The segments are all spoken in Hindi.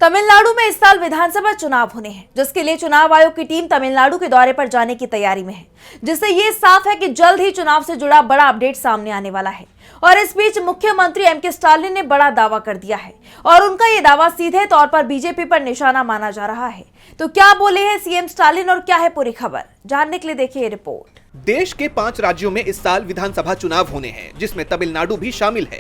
तमिलनाडु में इस साल विधानसभा चुनाव होने हैं, जिसके लिए चुनाव आयोग की टीम तमिलनाडु के दौरे पर जाने की तैयारी में है, जिससे ये साफ है कि जल्द ही चुनाव से जुड़ा बड़ा अपडेट सामने आने वाला है। और इस बीच मुख्यमंत्री एमके स्टालिन ने बड़ा दावा कर दिया है और उनका ये दावा सीधे तौर पर बीजेपी पर निशाना माना जा रहा है। तो क्या बोले हैं सीएम स्टालिन और क्या है पूरी खबर, जानने के लिए देखिए रिपोर्ट। देश के 5 राज्यों में इस साल विधानसभा चुनाव होने हैं, जिसमें तमिलनाडु भी शामिल है।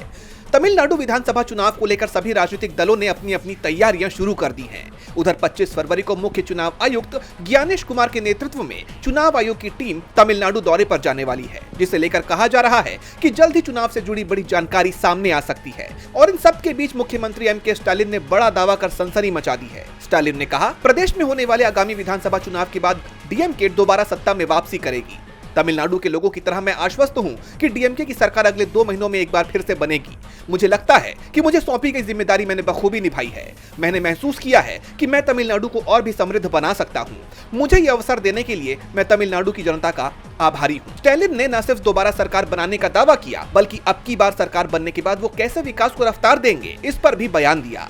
तमिलनाडु विधानसभा चुनाव को लेकर सभी राजनीतिक दलों ने अपनी अपनी तैयारियां शुरू कर दी हैं। उधर 25 फरवरी को मुख्य चुनाव आयुक्त ज्ञानेश कुमार के नेतृत्व में चुनाव आयोग की टीम तमिलनाडु दौरे पर जाने वाली है, जिसे लेकर कहा जा रहा है कि जल्द ही चुनाव से जुड़ी बड़ी जानकारी सामने आ सकती है। और इन सब के बीच मुख्यमंत्री एमके स्टालिन ने बड़ा दावा कर सनसनी मचा दी है। स्टालिन ने कहा, प्रदेश में होने वाले आगामी विधानसभा चुनाव के बाद डीएमके दोबारा सत्ता में वापसी करेगी। तमिलनाडु के लोगों की तरह मैं आश्वस्त हूं कि डीएमके की सरकार अगले 2 महीनों में एक बार फिर से बनेगी। मुझे लगता है कि मुझे सौंपी गई जिम्मेदारी मैंने बखूबी निभाई है। मैंने महसूस किया है कि मैं तमिलनाडु को और भी समृद्ध बना सकता हूं। मुझे ये अवसर देने के लिए मैं तमिलनाडु की जनता का आभारी हूं। स्टालिन ने न सिर्फ दोबारा सरकार बनाने का दावा किया, बल्कि अब की बार सरकार बनने के बाद वो कैसे विकास को रफ्तार देंगे, इस पर भी बयान दिया।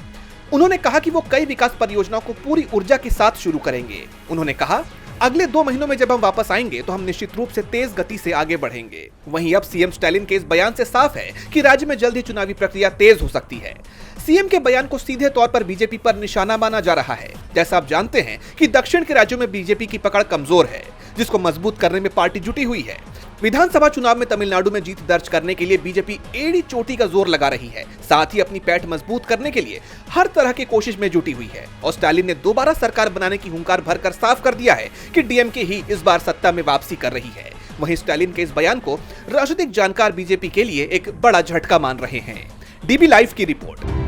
उन्होंने कहा कि वो कई विकास परियोजनाओं को पूरी ऊर्जा के साथ शुरू करेंगे। उन्होंने कहा, अगले 2 महीनों में जब हम वापस आएंगे तो हम निश्चित रूप से तेज गति से आगे बढ़ेंगे। वहीं अब सीएम स्टालिन के इस बयान से साफ है कि राज्य में जल्द ही चुनावी प्रक्रिया तेज हो सकती है। सीएम के बयान को सीधे तौर पर बीजेपी पर निशाना माना जा रहा है। जैसा आप जानते हैं कि दक्षिण के राज्यों में बीजेपी की पकड़ कमजोर है, जिसको मजबूत करने में पार्टी जुटी हुई है। विधानसभा चुनाव में तमिलनाडु में जीत दर्ज करने के लिए बीजेपी एड़ी चोटी का जोर लगा रही है, साथ ही अपनी पैठ मजबूत करने के लिए हर तरह की कोशिश में जुटी हुई है। और स्टालिन ने दोबारा सरकार बनाने की हुंकार भरकर साफ कर दिया है कि डीएमके ही इस बार सत्ता में वापसी कर रही है। वहीं स्टालिन के इस बयान को राजनीतिक जानकार बीजेपी के लिए एक बड़ा झटका मान रहे हैं। डीबी लाइव की रिपोर्ट।